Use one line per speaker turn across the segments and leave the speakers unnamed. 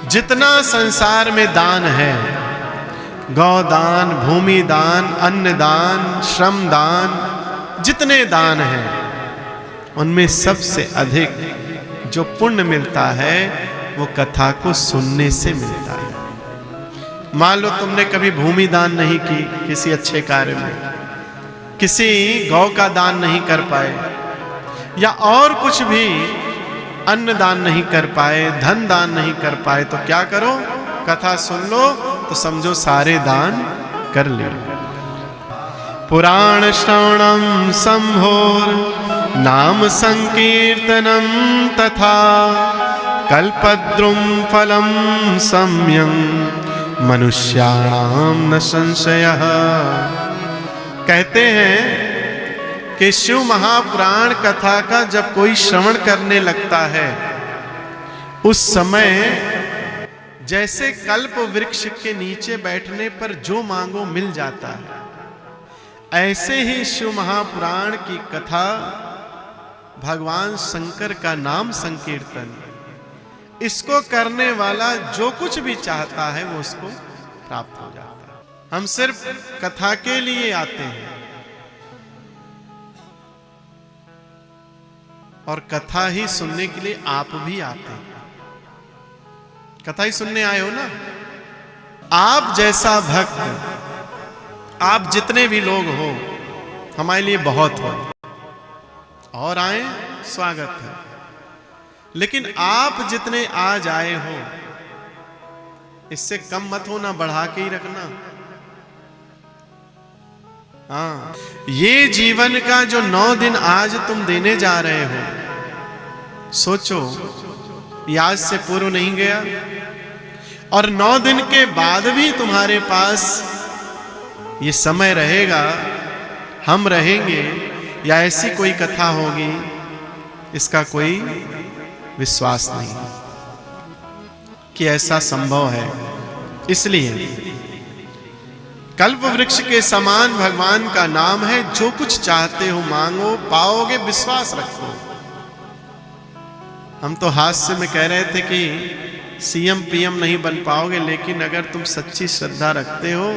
जितना संसार में दान है, गौदान, भूमि दान, अन्न दान, श्रम दान, जितने दान हैं, उनमें सबसे अधिक जो पुण्य मिलता है वो कथा को सुनने से मिलता है। मान लो तुमने कभी भूमि दान नहीं की किसी अच्छे कार्य में, किसी गौ का दान नहीं कर पाए, या और कुछ भी अन्न दान नहीं कर पाए, धन दान नहीं कर पाए, तो क्या करो? कथा सुन लो तो समझो सारे दान कर ले। पुराण श्रवणम संभोर नाम संकीर्तनम तथा कल्पद्रुम फलम सम्यं मनुष्याणाम न संशयः। कहते हैं कि शिव महापुराण कथा का जब कोई श्रवण करने लगता है, उस समय जैसे कल्प वृक्ष के नीचे बैठने पर जो मांगो मिल जाता है, ऐसे ही शिव महापुराण की कथा, भगवान शंकर का नाम संकीर्तन, इसको करने वाला जो कुछ भी चाहता है वो उसको प्राप्त हो जाता है। हम सिर्फ कथा के लिए आते हैं और कथा ही सुनने के लिए आप भी आते हैं। कथा ही सुनने आए हो ना। आप जैसा भक्त, आप जितने भी लोग हो, हमारे लिए बहुत हो, और आए स्वागत है। लेकिन आप जितने आज आए हो, इससे कम मत होना, बढ़ा के ही रखना। हाँ, ये जीवन का जो 9 दिन आज तुम देने जा रहे हो, सोचो ये आज से पूर्व नहीं गया, और 9 दिन के बाद भी तुम्हारे पास ये समय रहेगा, हम रहेंगे, या ऐसी कोई कथा होगी, इसका कोई विश्वास नहीं कि ऐसा संभव है। इसलिए कल्प वृक्ष के समान भगवान का नाम है। जो कुछ चाहते हो मांगो, पाओगे, विश्वास रखो। हम तो हास्य में कह रहे थे कि सीएम पीएम नहीं बन पाओगे, लेकिन अगर तुम सच्ची श्रद्धा रखते हो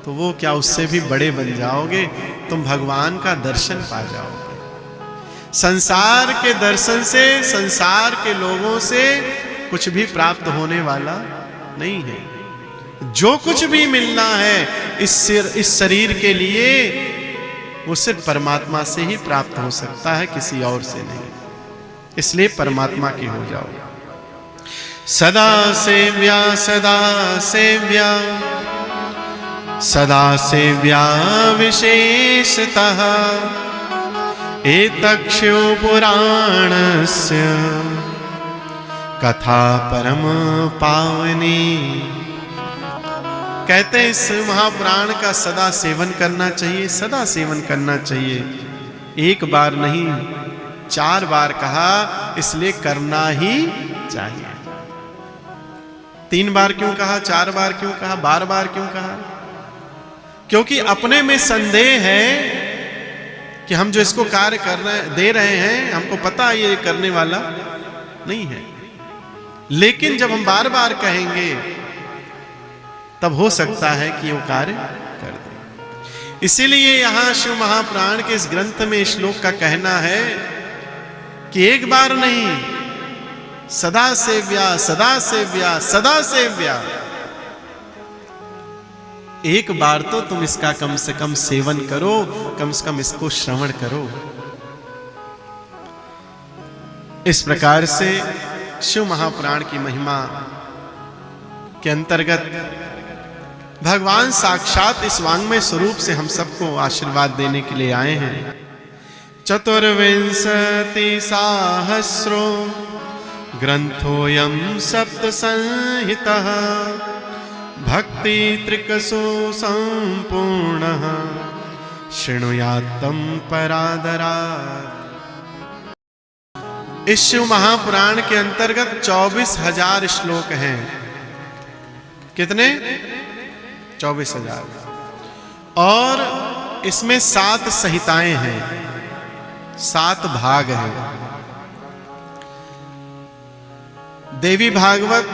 तो वो क्या, उससे भी बड़े बन जाओगे। तुम भगवान का दर्शन पा जाओगे। संसार के दर्शन से, संसार के लोगों से कुछ भी प्राप्त होने वाला नहीं है। जो कुछ भी मिलना है इस शरीर के लिए, वो सिर्फ परमात्मा से ही प्राप्त हो सकता है, किसी और से नहीं। इसलिए परमात्मा के हो जाओ। सदा सेव्या, सदा सेव्या, सदा सेव्या विशेषतः एतत् शिव पुराणस्य कथा परम पावनी। कहते हैं इस महापुराण का सदा सेवन करना चाहिए, सदा सेवन करना चाहिए। एक बार नहीं, 4 बार कहा, इसलिए करना ही चाहिए। 3 बार क्यों कहा, 4 बार क्यों कहा, 12 बार क्यों कहा? क्योंकि अपने में संदेह है कि हम जो इसको कार्य दे रहे हैं, हमको पता है ये करने वाला नहीं है। लेकिन जब हम बार बार कहेंगे तब हो सकता है कि वो कार्य कर दे। इसीलिए यहां शिव महापुराण के इस ग्रंथ में श्लोक का कहना है कि एक बार नहीं, सदा सेव्या, सदा सेव्या, सदा सेव्या। एक बार तो तुम इसका कम से कम सेवन करो, कम से कम इसको श्रवण करो। इस प्रकार से शिव महापुराण की महिमा के अंतर्गत भगवान साक्षात इस वांग्मय स्वरूप से हम सबको आशीर्वाद देने के लिए आए हैं। चतुर्विंशति सहस्रो ग्रंथोऽयं सप्त संहितः भक्ति त्रिकसो संपूर्णः शृणुयात्तं परादरात्। इस शिव महापुराण के अंतर्गत 24,000 श्लोक हैं। कितने? 24,000। और इसमें 7 संहिताएं हैं, 7 भाग हैं। देवी भागवत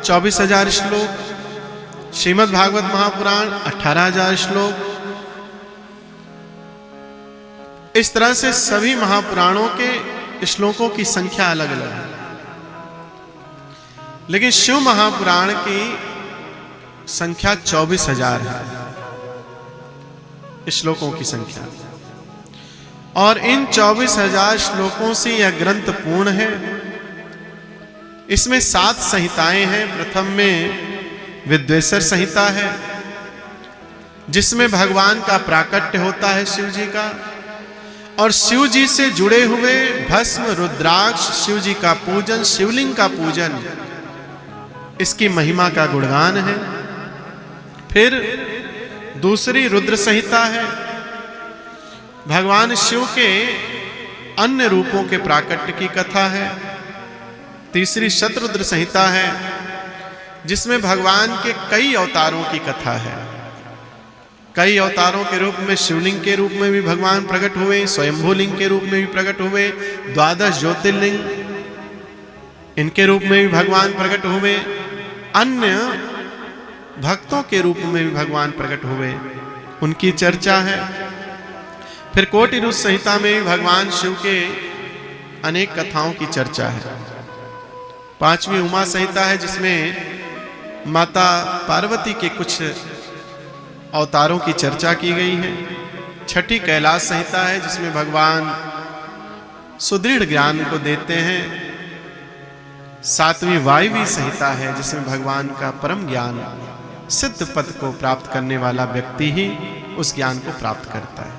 24,000 श्लोक, श्रीमद् भागवत महापुराण 18,000 श्लोक। इस तरह से सभी महापुराणों के श्लोकों की संख्या अलग अलग है, लेकिन शिव महापुराण की संख्या 24,000 है, श्लोकों की संख्या। और इन 24,000 श्लोकों से यह ग्रंथ पूर्ण है। इसमें 7 संहिताएं हैं। प्रथम में विद्वेश्वर संहिता है, जिसमें भगवान का प्राकट्य होता है, शिव जी का, और शिव जी से जुड़े हुए भस्म, रुद्राक्ष, शिव जी का पूजन, शिवलिंग का पूजन, इसकी महिमा का गुणगान है। फिर दूसरी रुद्र संहिता है, भगवान शिव के अन्य रूपों के प्राकट्य की कथा है। तीसरी शतरुद्र संहिता है, जिसमें भगवान के कई अवतारों की कथा है। कई अवतारों के रूप में शिवलिंग के रूप में भी भगवान प्रकट हुए, स्वयंभूलिंग के रूप में भी प्रकट हुए, 12 ज्योतिर्लिंग इनके रूप में भी भगवान प्रकट हुए, अन्य भक्तों के रूप में भी भगवान प्रकट हुए, उनकी चर्चा है। फिर कोटिरुद्र संहिता में भी भगवान शिव के अनेक कथाओं की चर्चा है। 5वीं उमा संहिता है, जिसमें माता पार्वती के कुछ अवतारों की चर्चा की गई है। 6ठी कैलाश संहिता है, जिसमें भगवान सुदृढ़ ज्ञान को देते हैं। 7वीं वायवी संहिता है, जिसमें भगवान का परम ज्ञान, सिद्ध पद को प्राप्त करने वाला व्यक्ति ही उस ज्ञान को प्राप्त करता है।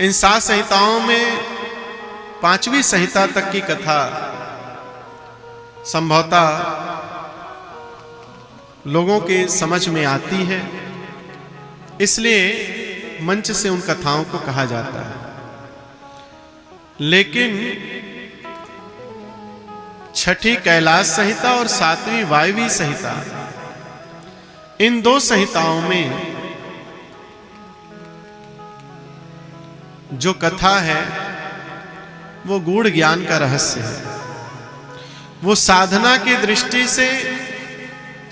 इन 7 संहिताओं में 5वीं संहिता तक की कथा संभवतः लोगों के समझ में आती है, इसलिए मंच से उन कथाओं को कहा जाता है। लेकिन 6ठी कैलाश संहिता और 7वीं वायवी संहिता, इन 2 संहिताओं में जो कथा है वो गूढ़ ज्ञान का रहस्य है। वो साधना की दृष्टि से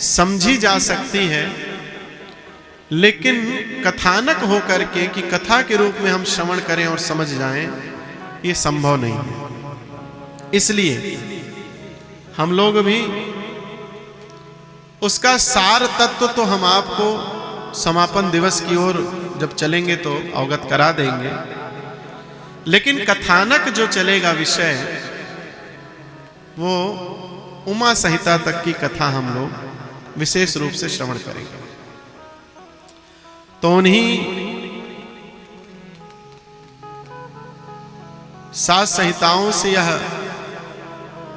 समझी जा सकती है, लेकिन कथानक होकर के कि कथा के रूप में हम श्रवण करें और समझ जाएं, ये संभव नहीं है। इसलिए हम लोग भी उसका सार तत्व तो हम आपको समापन दिवस की ओर जब चलेंगे तो अवगत करा देंगे, लेकिन कथानक जो चलेगा विषय, वो उमा संहिता तक की कथा हम लोग विशेष रूप से श्रवण करेंगे। तो उन्हीं 7 संहिताओं से यह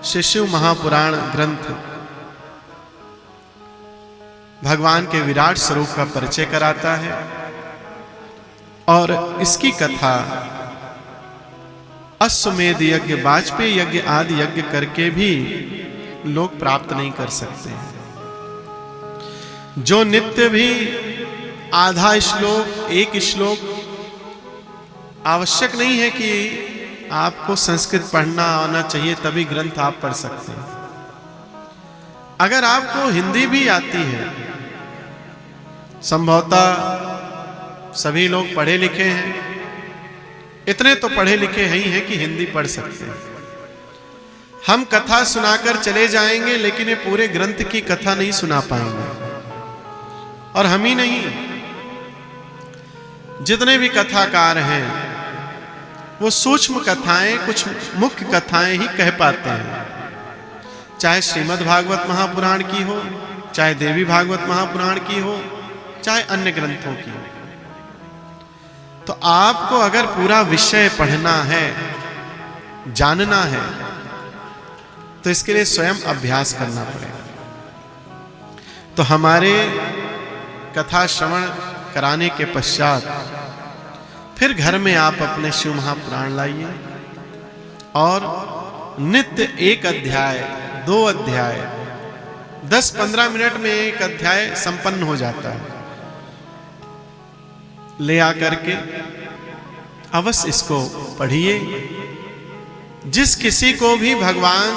शिशु महापुराण ग्रंथ भगवान के विराट स्वरूप का परिचय कराता है, और इसकी कथा अश्वमेध यज्ञ, वाजपेयी यज्ञ आदि यज्ञ करके भी लोग प्राप्त नहीं कर सकते हैं। जो नित्य भी आधा श्लोक, 1 श्लोक, आवश्यक नहीं है कि आपको संस्कृत पढ़ना आना चाहिए तभी ग्रंथ आप पढ़ सकते हैं। अगर आपको हिंदी भी आती है, संभवतः सभी लोग पढ़े लिखे हैं, इतने तो पढ़े लिखे ही हैं कि हिंदी पढ़ सकते हैं। हम कथा सुनाकर चले जाएंगे, लेकिन ये पूरे ग्रंथ की कथा नहीं सुना पाएंगे। और हम ही नहीं, जितने भी कथाकार हैं वो सूक्ष्म कथाएं, कुछ मुख्य कथाएं ही कह पाते हैं, चाहे श्रीमद् भागवत महापुराण की हो, चाहे देवी भागवत महापुराण की हो, चाहे अन्य ग्रंथों की हो। तो आपको अगर पूरा विषय पढ़ना है, जानना है, तो इसके लिए स्वयं अभ्यास करना पड़ेगा। तो हमारे कथा श्रवण कराने के पश्चात फिर घर में आप अपने शिव महापुराण लाइए और नित्य 1 अध्याय, 2 अध्याय, 10-15 मिनट में 1 अध्याय संपन्न हो जाता है। ले आकर के अवश्य इसको पढ़िए। जिस किसी को भी भगवान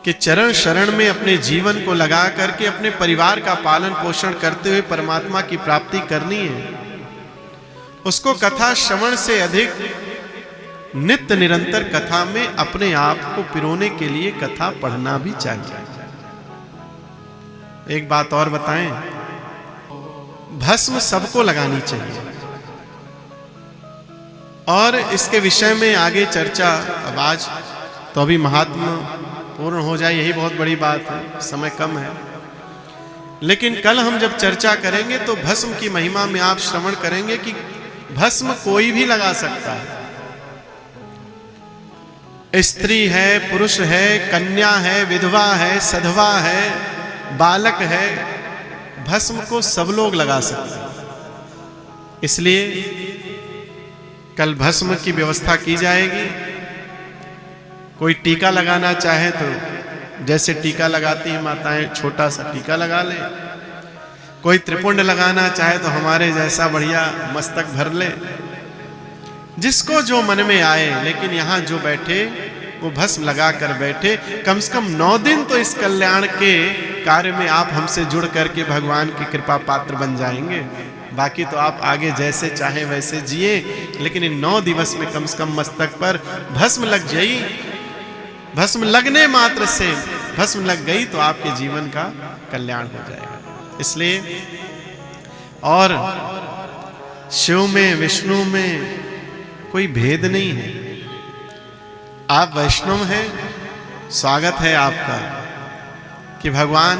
कि चरण शरण में अपने जीवन को लगा करके अपने परिवार का पालन पोषण करते हुए परमात्मा की प्राप्ति करनी है, उसको कथा श्रवण से अधिक नित्य निरंतर कथा में अपने आप को पिरोने के लिए कथा पढ़ना भी चाहिए। एक बात और बताएं, भस्म सबको लगानी चाहिए और इसके विषय में आगे चर्चा अब आज तो अभी महात्मा पूर्ण हो जाए यही बहुत बड़ी बात है, समय कम है, लेकिन कल हम जब चर्चा करेंगे तो भस्म की महिमा में आप श्रवण करेंगे कि भस्म कोई भी लगा सकता है, स्त्री है, पुरुष है, कन्या है, विधवा है, सधवा है, बालक है, भस्म को सब लोग लगा सकते हैं। इसलिए कल भस्म की व्यवस्था की जाएगी। कोई टीका लगाना चाहे तो जैसे टीका लगाती हैं माताएं, छोटा सा टीका लगा ले। कोई त्रिपुंड लगाना चाहे तो हमारे जैसा बढ़िया मस्तक भर ले, जिसको जो मन में आए। लेकिन यहाँ जो बैठे वो भस्म लगा कर बैठे, कम से कम 9 दिन तो इस कल्याण के कार्य में आप हमसे जुड़ करके भगवान की कृपा पात्र बन जाएंगे। बाकी तो आप आगे जैसे चाहे वैसे जिए, लेकिन इन 9 दिवस में कम से कम मस्तक पर भस्म लग जाई। भस्म लगने मात्र से भस्म लग गई तो आपके जीवन का कल्याण हो जाएगा। इसलिए और शिव में विष्णु में कोई भेद नहीं है। आप वैष्णव हैं, स्वागत है आपका कि भगवान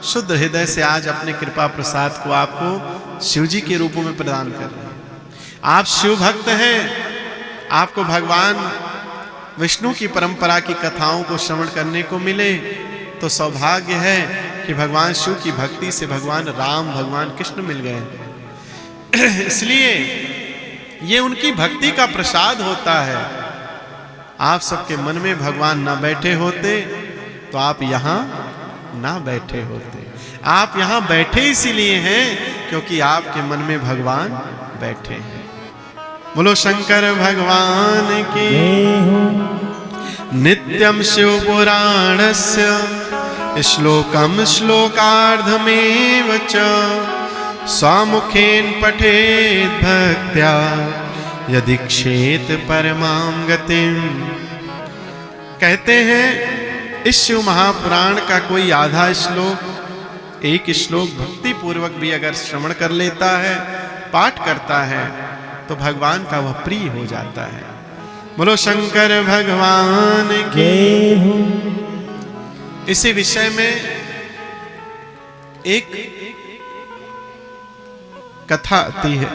शुद्ध हृदय से आज अपने कृपा प्रसाद को आपको शिव जी के रूपों में प्रदान कर रहे हैं। आप शिव भक्त हैं, आपको भगवान विष्णु की परंपरा की कथाओं को श्रवण करने को मिले तो सौभाग्य है कि भगवान शिव की भक्ति से भगवान राम, भगवान कृष्ण मिल गए। इसलिए ये उनकी भक्ति का प्रसाद होता है। आप सबके मन में भगवान ना बैठे होते तो आप यहाँ ना बैठे होते। आप यहाँ बैठे इसीलिए हैं क्योंकि आपके मन में भगवान बैठे हैं। बोलो शंकर भगवान की। नित्यं शिव पुराणस्य श्लोकं श्लोकार्धमेव च स्वामुखेन पठेत् भक्त्या यदीक्षेत परमां गतिम। कहते हैं इस शिव महापुराण का कोई आधा श्लोक, एक श्लोक भक्ति पूर्वक भी अगर श्रवण कर लेता है, पाठ करता है तो भगवान का वह प्रिय हो जाता है। बोलो शंकर भगवान की। इसी विषय में एक कथा आती है।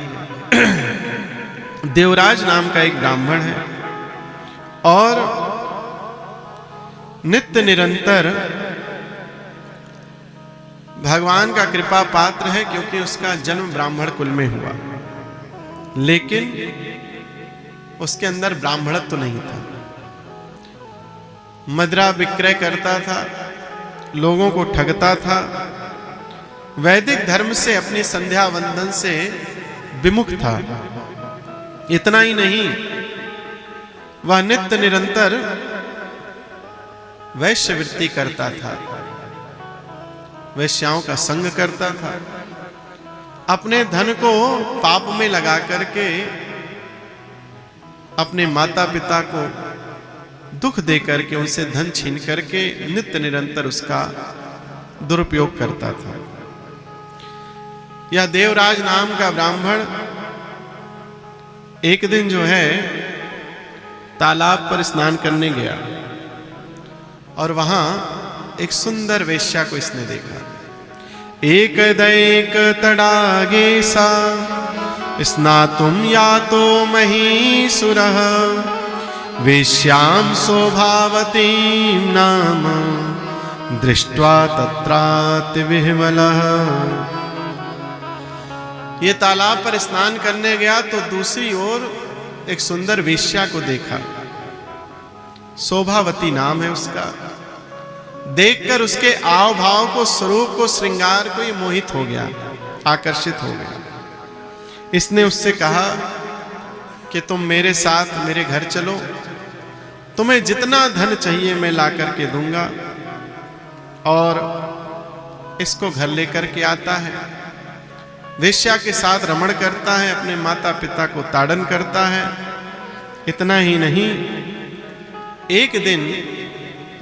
देवराज नाम का एक ब्राह्मण है और नित्य निरंतर भगवान का कृपा पात्र है क्योंकि उसका जन्म ब्राह्मण कुल में हुआ, लेकिन उसके अंदर ब्राह्मणत्व तो नहीं था। मदिरा विक्रय करता था, लोगों को ठगता था, वैदिक धर्म से अपनी संध्या वंदन से विमुख था। इतना ही नहीं, वह नित्य निरंतर वैश्यवृत्ति करता था, वैश्याओं का संग करता था, अपने धन को पाप में लगा करके अपने माता पिता को दुख दे करके उनसे धन छीन करके नित्य निरंतर उसका दुरुपयोग करता था। यह देवराज नाम का ब्राह्मण एक दिन जो है तालाब पर स्नान करने गया और वहां एक सुंदर वेश्या को इसने देखा। एक दैक तडागे सा स्नातुम यातो महीसुरः वेश्यां शोभावतीं नाम दृष्ट्वा तत्राति विह्वलः। ये तालाब पर स्नान करने गया तो दूसरी ओर एक सुंदर वेश्या को देखा। शोभावती नाम है उसका। देखकर उसके आव भाव को, स्वरूप को, श्रृंगार को ये मोहित हो गया, आकर्षित हो गया। इसने उससे कहा कि तुम मेरे साथ मेरे घर चलो, तुम्हें जितना धन चाहिए मैं ला करके दूंगा। और इसको घर लेकर के आता है, वेश्या के साथ रमण करता है, अपने माता पिता को ताड़न करता है। इतना ही नहीं, एक दिन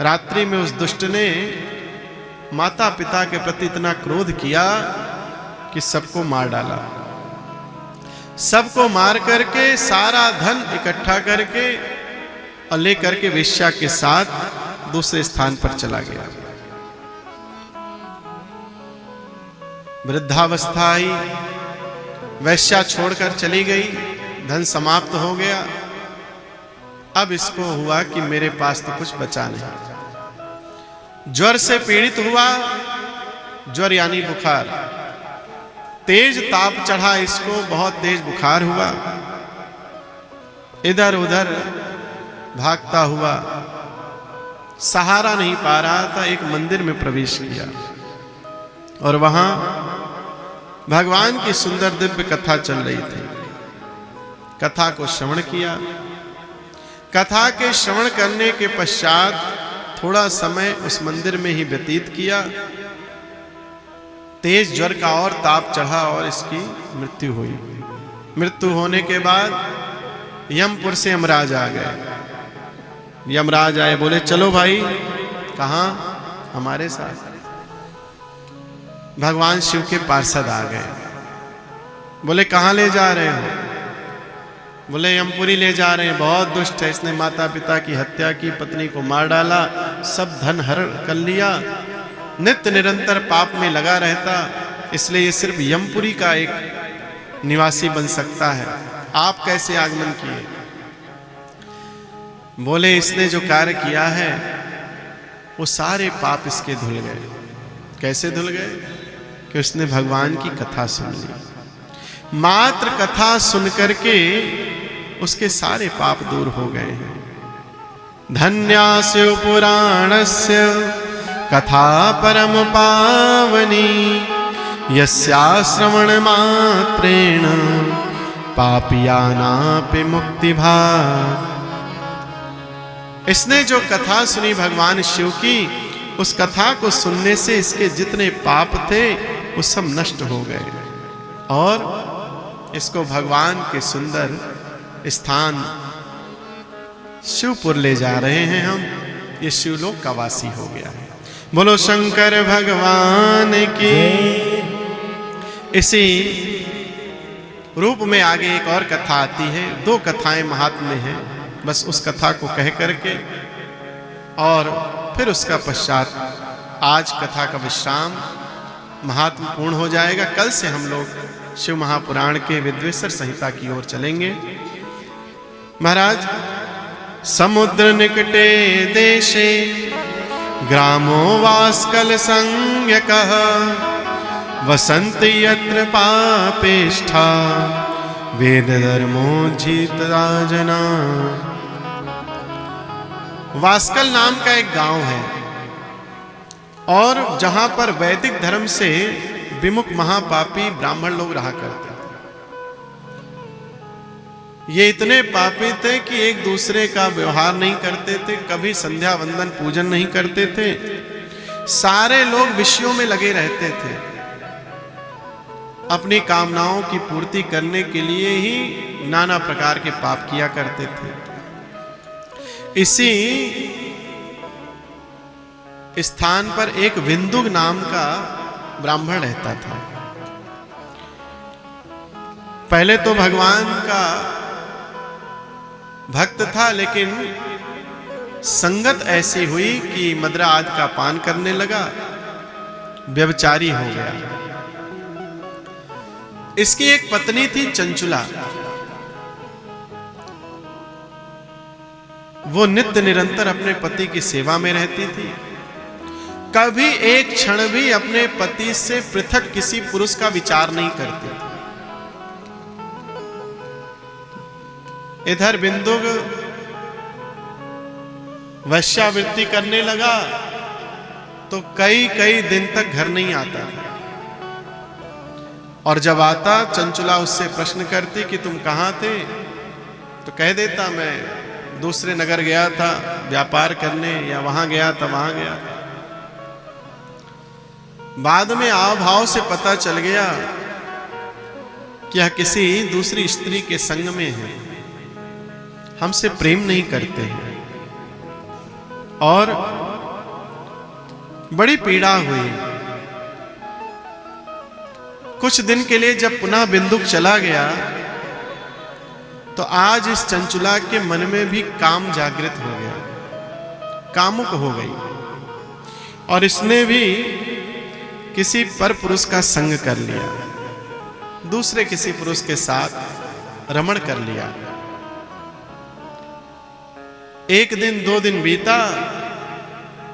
रात्रि में उस दुष्ट ने माता पिता के प्रति इतना क्रोध किया कि सबको मार डाला। सबको मार करके सारा धन इकट्ठा करके और लेकर के वेश्या के साथ दूसरे स्थान पर चला गया। वृद्धावस्था आई, वेश्या छोड़कर चली गई, धन समाप्त हो गया। अब इसको हुआ कि मेरे पास तो कुछ बचा नहीं। ज्वर से पीड़ित हुआ, ज्वर यानी बुखार, तेज ताप चढ़ा इसको, बहुत तेज बुखार हुआ। इधर उधर भागता हुआ, सहारा नहीं पा रहा था, एक मंदिर में प्रवेश किया और वहां भगवान की सुंदर दिव्य कथा चल रही थी। कथा को श्रवण किया। कथा के श्रवण करने के पश्चात थोड़ा समय उस मंदिर में ही व्यतीत किया। तेज ज्वर का और ताप चढ़ा और इसकी मृत्यु हुई। मृत्यु होने के बाद यमपुर से यमराज आ गए। यमराज आए, बोले चलो भाई, कहां? हमारे साथ। भगवान शिव के पार्षद आ गए। बोले कहां ले जा रहे हो? बोले यमपुरी ले जा रहे हैं, बहुत दुष्ट है, इसने माता पिता की हत्या की, पत्नी को मार डाला, सब धन हरण कर लिया, नित्य निरंतर पाप में लगा रहता, इसलिए ये सिर्फ यमपुरी का एक निवासी बन सकता है। आप कैसे आगमन किए? बोले इसने जो कार्य किया है वो सारे पाप इसके धुल गए। कैसे धुल गए? कि उसने भगवान की कथा सुन ली। मात्र कथा सुन करके उसके सारे पाप दूर हो गए हैं। धन्यास्य पुराणस्य कथा परम पावनी, यस्या श्रवण मात्रेण पापियानापि मुक्ति भाग। इसने जो कथा सुनी भगवान शिव की, उस कथा को सुनने से इसके जितने पाप थे वो सब नष्ट हो गए और इसको भगवान के सुंदर स्थान शिवपुर ले जा रहे हैं हम। ये शिवलोक का वासी हो गया है। बोलो शंकर भगवान की। इसी रूप में आगे एक और कथा आती है। दो कथाएं महात्म्य हैं, बस उस कथा को कह करके और फिर उसका पश्चात आज कथा का विश्राम महात्म पूर्ण हो जाएगा। कल से हम लोग शिव महापुराण के विद्वेश्वर संहिता की ओर चलेंगे। महाराज, समुद्र निकटे देशे ग्रामो वास्कल संज्ञकः, वसन्ति यत्र पापेष्ठा वेद धर्मोज्झिता जना। वास्कल नाम का एक गांव है और जहां पर वैदिक धर्म से विमुख महापापी ब्राह्मण लोग रहा करते थे। ये इतने पापी थे कि एक दूसरे का व्यवहार नहीं करते थे, कभी संध्या वंदन पूजन नहीं करते थे, सारे लोग विषयों में लगे रहते थे। अपनी कामनाओं की पूर्ति करने के लिए ही नाना प्रकार के पाप किया करते थे। इसी स्थान पर एक विंदुक नाम का ब्राह्मण रहता था। पहले तो भगवान का भक्त था, लेकिन संगत ऐसी हुई कि मदिरा आदि का पान करने लगा, व्यभिचारी हो गया। इसकी एक पत्नी थी चंचुला। वो नित्य निरंतर अपने पति की सेवा में रहती थी, कभी एक क्षण भी अपने पति से पृथक किसी पुरुष का विचार नहीं करती थी। इधर बिंदुक वैश्यावृत्ति करने लगा तो कई कई दिन तक घर नहीं आता था, और जब आता चंचुला उससे प्रश्न करती कि तुम कहां थे, तो कह देता मैं दूसरे नगर गया था व्यापार करने, या वहां गया था वहां गया था। बाद में आव भाव से पता चल गया कि यह किसी दूसरी स्त्री के संग में है, हमसे प्रेम नहीं करते हैं। और बड़ी पीड़ा हुई। कुछ दिन के लिए जब पुनः बिंदुक चला गया तो आज इस चंचुला के मन में भी काम जागृत हो गया, कामुक हो गई, और इसने भी किसी पर पुरुष का संग कर लिया, दूसरे किसी पुरुष के साथ रमण कर लिया। एक दिन दो दिन बीता,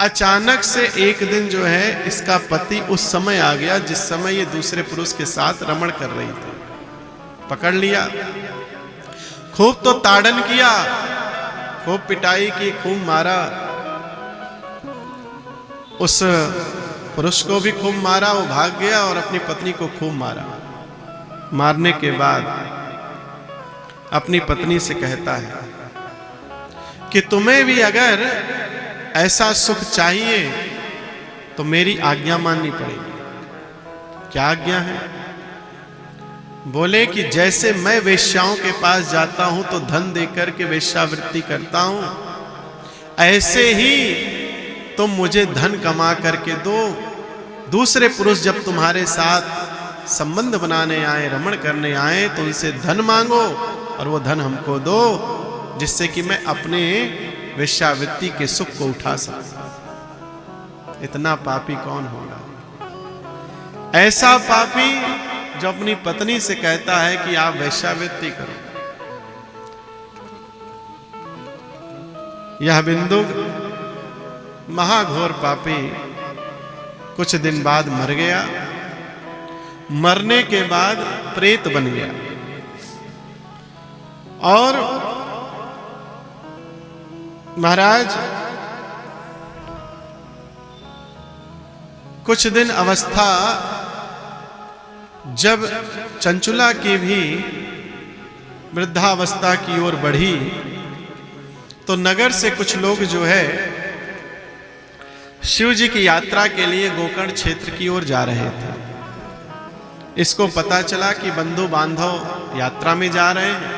अचानक से एक दिन जो है इसका पति उस समय आ गया जिस समय ये दूसरे पुरुष के साथ रमण कर रही थी। पकड़ लिया, खूब तो ताड़न किया, खूब पिटाई की, खूब मारा, उस पुरुष को भी खूब मारा, वो भाग गया, और अपनी पत्नी को खूब मारा। मारने के बाद अपनी पत्नी से कहता है कि तुम्हें भी अगर ऐसा सुख चाहिए तो मेरी आज्ञा माननी पड़ेगी। क्या आज्ञा है? बोले कि जैसे मैं वेश्याओं के पास जाता हूं तो धन देकर के वेश्यावृत्ति करता हूं, ऐसे ही तुम मुझे धन कमा करके दो। दूसरे पुरुष जब तुम्हारे साथ संबंध बनाने आए, रमण करने आए, तो उनसे धन मांगो और वो धन हमको दो, जिससे कि मैं अपने वेश्यावृत्ति के सुख को उठा सकूं। इतना पापी कौन होगा? ऐसा पापी जो अपनी पत्नी से कहता है कि आप वेश्यावृत्ति करो। यह बिंदुक महाघोर पापी कुछ दिन बाद मर गया। मरने के बाद प्रेत बन गया और महाराज कुछ दिन अवस्था जब चंचुला की भी वृद्धावस्था की ओर बढ़ी तो नगर से कुछ लोग जो है शिव जी की यात्रा के लिए गोकर्ण क्षेत्र की ओर जा रहे थे। इसको पता चला कि बंधु बांधव यात्रा में जा रहे हैं।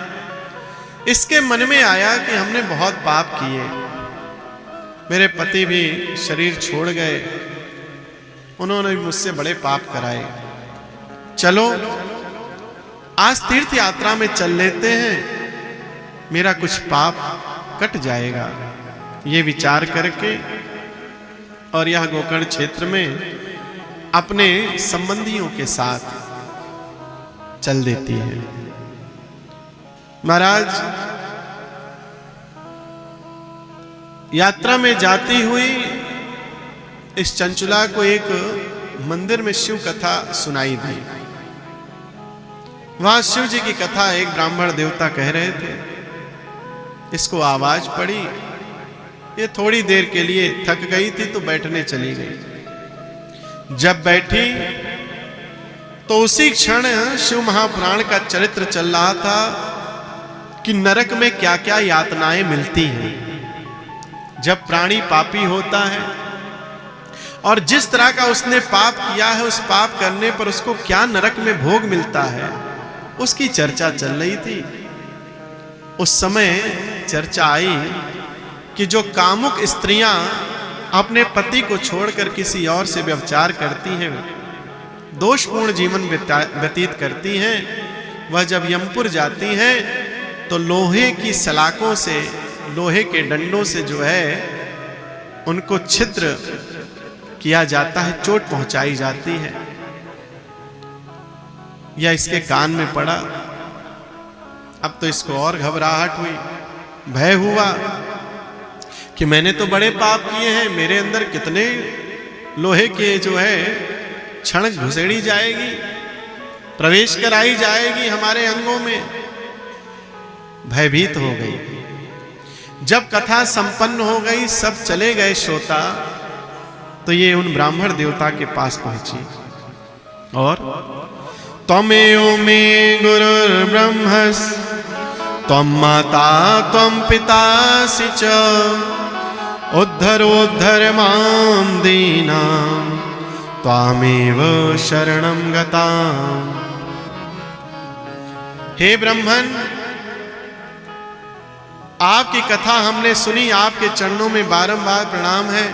इसके मन में आया कि हमने बहुत पाप किए, मेरे पति भी शरीर छोड़ गए, उन्होंने भी मुझसे बड़े पाप कराए। चलो आज तीर्थ यात्रा में चल लेते हैं, मेरा कुछ पाप कट जाएगा। ये विचार करके और यह गोकर्ण क्षेत्र में अपने संबंधियों के साथ चल देती है। महाराज यात्रा में जाती हुई इस चंचुला को एक मंदिर में शिव कथा सुनाई दी। वहां शिव जी की कथा एक ब्राह्मण देवता कह रहे थे। इसको आवाज पड़ी, ये थोड़ी देर के लिए थक गई थी तो बैठने चली गई। जब बैठी तो उसी क्षण शिव महापुराण का चरित्र चल रहा था कि नरक में क्या क्या यातनाएं मिलती हैं जब प्राणी पापी होता है, और जिस तरह का उसने पाप किया है उस पाप करने पर उसको क्या नरक में भोग मिलता है, उसकी चर्चा चल रही थी। उस समय चर्चा आई कि जो कामुक स्त्रियां अपने पति को छोड़कर किसी और से व्यभिचार करती हैं, दोषपूर्ण जीवन व्यतीत करती हैं, वह जब यमपुर जाती हैं तो लोहे की सलाखों से, लोहे के डंडों से जो है उनको छिद्र किया जाता है, चोट पहुंचाई जाती है। यह इसके कान में पड़ा। अब तो इसको और घबराहट हुई, भय हुआ कि मैंने तो बड़े पाप किए हैं, मेरे अंदर कितने लोहे के जो है क्षण घुसेड़ी जाएगी, प्रवेश कराई जाएगी हमारे अंगों में। भयभीत हो गई। जब कथा संपन्न हो गई, सब चले गए श्रोता, तो ये उन ब्राह्मण देवता के पास पहुंची और त्वमेव मे गुरुर्ब्रह्मस् त्वं माता त्वं पितासि च उद्धरोद्धर मां दीनां त्वामेव शरणं गताम्। हे ब्रह्मन, आपकी कथा हमने सुनी, आपके चरणों में बारंबार प्रणाम है।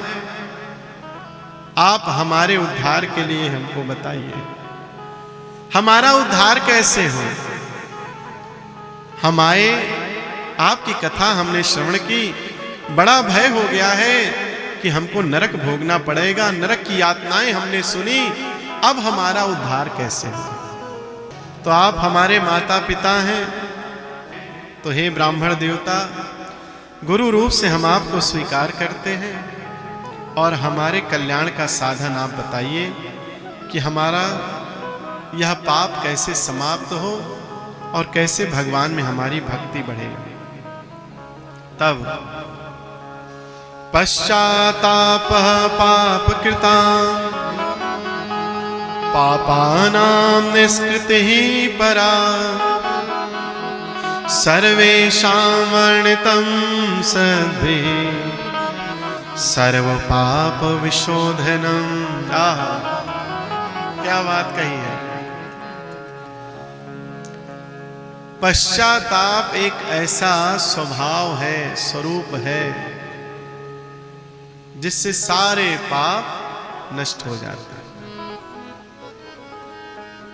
आप हमारे उद्धार के लिए हमको बताइए, हमारा उद्धार कैसे हो। हम आए, आपकी कथा हमने श्रवण की, बड़ा भय हो गया है कि हमको नरक भोगना पड़ेगा, नरक की यातनाएं हमने सुनी, अब हमारा उद्धार कैसे हो। तो आप हमारे माता पिता हैं, तो हे ब्राह्मण देवता, गुरु रूप से हम आपको स्वीकार करते हैं और हमारे कल्याण का साधन आप बताइए कि हमारा यह पाप कैसे समाप्त हो और कैसे भगवान में हमारी भक्ति बढ़े। तब पश्चाताप पाप कृता पापानां निष्कृतिः परा सर्वेषां वर्णितं सद्भिः सर्व पाप विशोधनम्। क्या बात कही है। पश्चाताप एक ऐसा स्वभाव है, स्वरूप है, जिससे सारे पाप नष्ट हो जाते हैं।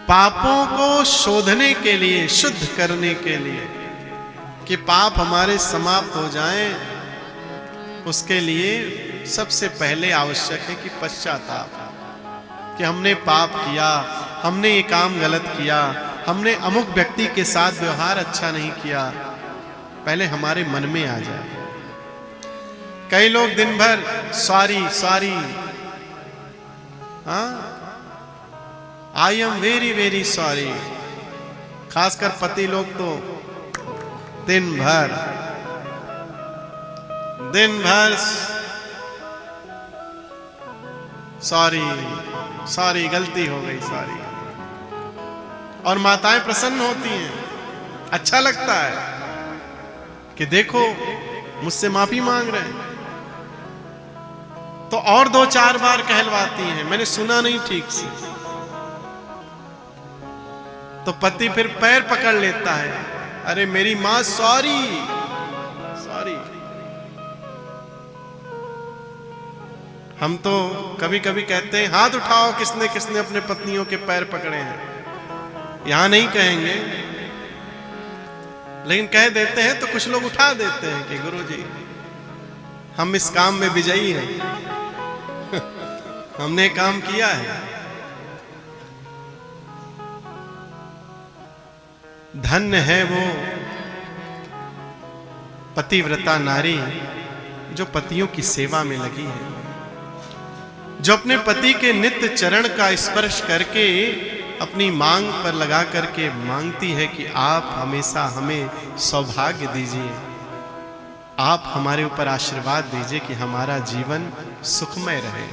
पापों को शोधने के लिए, शुद्ध करने के लिए, कि पाप हमारे समाप्त हो जाएं, उसके लिए सबसे पहले आवश्यक है कि पश्चाताप, कि हमने पाप किया, हमने ये काम गलत किया, हमने अमुक व्यक्ति के साथ व्यवहार अच्छा नहीं किया, पहले हमारे मन में आ जाए। कई लोग दिन भर sorry sorry, I am very very sorry, खासकर पति लोग तो दिन भर सॉरी सॉरी, गलती हो गई, सॉरी। और माताएं प्रसन्न होती हैं, अच्छा लगता है कि देखो मुझसे माफी मांग रहे हैं, तो और 2-4 बार कहलवाती हैं, मैंने सुना नहीं ठीक से। तो पति फिर पैर पकड़ लेता है, अरे मेरी मां सॉरी सॉरी। हम तो कभी कभी कहते हैं हाथ उठाओ किसने किसने अपने पत्नियों के पैर पकड़े हैं। यहां नहीं कहेंगे, लेकिन कह देते हैं तो कुछ लोग उठा देते हैं कि गुरुजी हम इस काम में विजयी हैं, हमने काम किया है। धन्य है वो पतिव्रता नारी जो पतियों की सेवा में लगी है, जो अपने पति के नित्य चरण का स्पर्श करके अपनी मांग पर लगा करके मांगती है कि आप हमेशा हमें सौभाग्य दीजिए, आप हमारे ऊपर आशीर्वाद दीजिए कि हमारा जीवन सुखमय रहे।